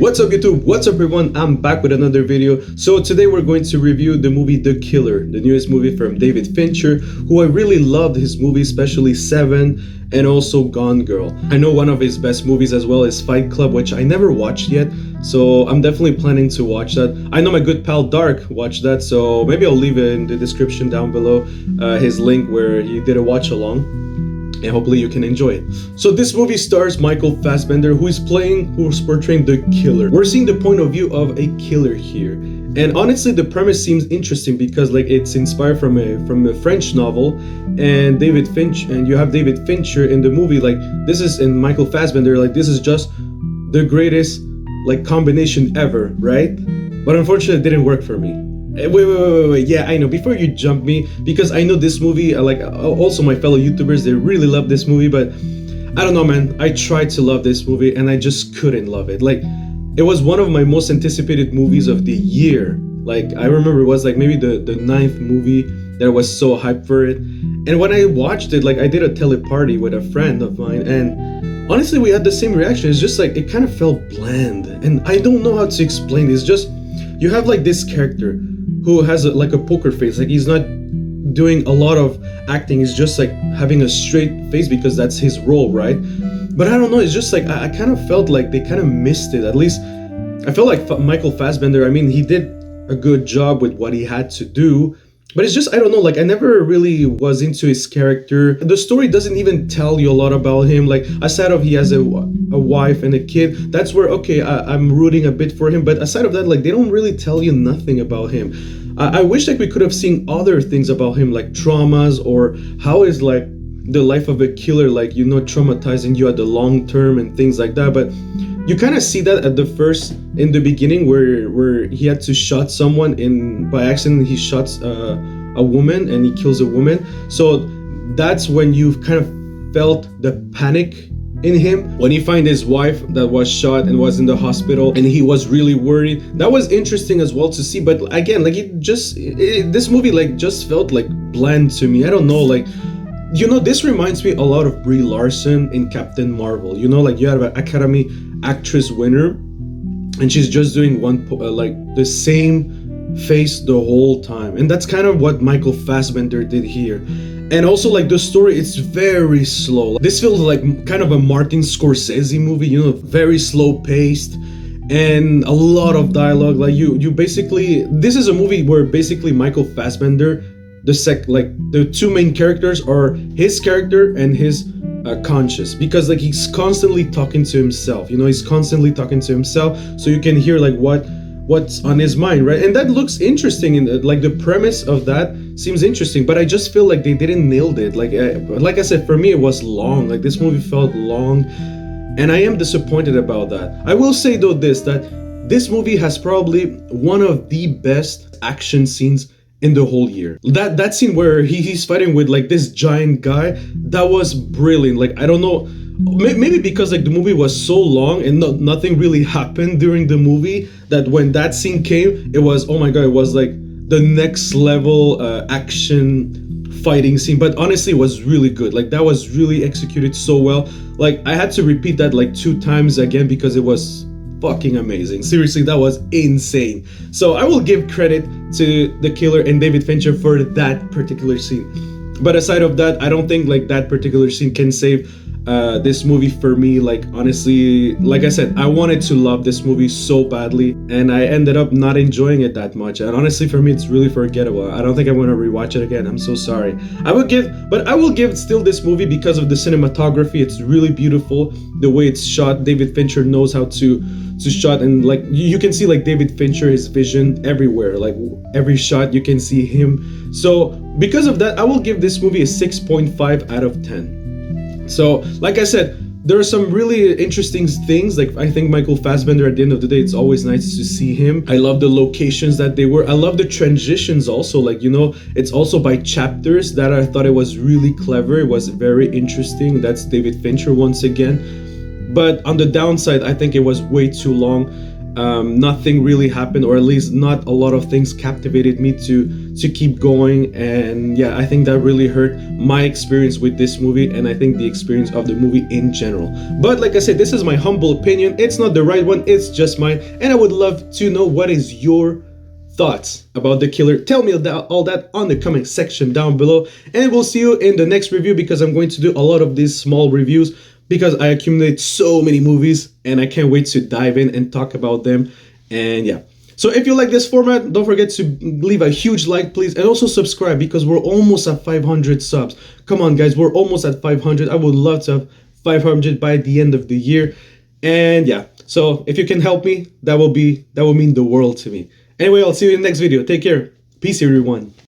What's up YouTube? What's up everyone? I'm back with another video. So today we're going to review the movie The Killer, the newest movie from David Fincher, who I really loved his movies, especially Seven and also Gone Girl. I know one of his best movies as well is Fight Club, which I never watched yet, so I'm definitely planning to watch that. I know my good pal Dark watched that, so maybe I'll leave it in the description down below, his link where he did a watch along. And hopefully you can enjoy it. So this movie stars Michael Fassbender, who's portraying the killer. We're seeing the point of view of a killer here. And honestly, the premise seems interesting because it's inspired from a French novel, and you have David Fincher in the movie. And Michael Fassbender, this is just the greatest combination ever, right? But unfortunately it didn't work for me. Wait. Yeah, I know. Before you jump me, because I know this movie, also my fellow YouTubers, they really love this movie, but I don't know, man. I tried to love this movie and I just couldn't love it. It was one of my most anticipated movies of the year. I remember it was maybe the ninth movie that I was so hyped for it. And when I watched it, I did a tele-party with a friend of mine, and honestly, we had the same reaction. It's just it kind of felt bland, and I don't know how to explain it. It's just, you have this character who has a poker face. He's not doing a lot of acting. He's just having a straight face because that's his role, right? But I don't know, it's just I kind of felt they kind of missed it. At least I felt Michael Fassbender, I mean, he did a good job with what he had to do, but it's just, I don't know, I never really was into his character. The story doesn't even tell you a lot about him. Aside of he has a wife and a kid, that's where, okay, I'm rooting a bit for him. But aside of that, they don't really tell you nothing about him. I wish we could have seen other things about him, traumas, or how is the life of a killer, traumatizing you at the long term and things like that. But you kind of see that in the beginning where he had to shot someone by accident. He shots a woman and he kills a woman. So that's when you kind of felt the panic in him. When he find his wife that was shot and was in the hospital, and he was really worried. That was interesting as well to see. But again, this movie just felt bland to me. I don't know, this reminds me a lot of Brie Larson in Captain Marvel. You have an Academy actress winner, and she's just doing the same face the whole time, and that's kind of what Michael Fassbender did here. And also the story, it's very slow. This feels kind of a Martin Scorsese movie, very slow paced and a lot of dialogue. You basically, this is a movie where basically Michael Fassbender, the two main characters are his character and his conscious, because he's constantly talking to himself. He's constantly talking to himself, so you can hear what's on his mind, right? And that looks interesting. In the premise of that seems interesting, but I just feel they didn't nailed it. Like I said, for me it was long. This movie felt long, and I am disappointed about that. I will say though that this movie has probably one of the best action scenes in the whole year. That scene where he's fighting with this giant guy, that was brilliant. I don't know, maybe because the movie was so long and nothing really happened during the movie, that when that scene came, it was, oh my god, it was the next level action fighting scene. But honestly, it was really good. That was really executed so well. I had to repeat that 2 times again because it was fucking amazing. Seriously, that was insane. So I will give credit to The Killer and David Fincher for that particular scene. But aside of that, I don't think that particular scene can save this movie for me. Honestly, I said, I wanted to love this movie so badly, and I ended up not enjoying it that much. And honestly, for me, it's really forgettable. I don't think I'm gonna rewatch it again. I'm so sorry. I will give still this movie because of the cinematography. It's really beautiful, the way it's shot. David Fincher knows how to shot, and you can see David Fincher, his vision everywhere. Every shot you can see him. So because of that, I will give this movie a 6.5 out of 10. So like I said, there are some really interesting things. I think Michael Fassbender, at the end of the day, it's always nice to see him. I love the locations that they were. I love the transitions also. It's also by chapters that I thought it was really clever. It was very interesting. That's David Fincher once again. But on the downside, I think it was way too long. nothing really happened, or at least not a lot of things captivated me to keep going. And yeah, I think that really hurt my experience with this movie, and I think the experience of the movie in general. But like I said, this is my humble opinion. It's not the right one, it's just mine, and I would love to know what is your thoughts about The Killer. Tell me all that on the comment section down below, and we'll see you in the next review, because I'm going to do a lot of these small reviews because I accumulate so many movies and I can't wait to dive in and talk about them. And yeah, so if you like this format, don't forget to leave a huge like, please, and also subscribe, because we're almost at 500 subs. Come on guys, we're almost at 500. I would love to have 500 by the end of the year. And yeah, so if you can help me, that will mean the world to me. Anyway, I'll see you in the next video. Take care. Peace, everyone.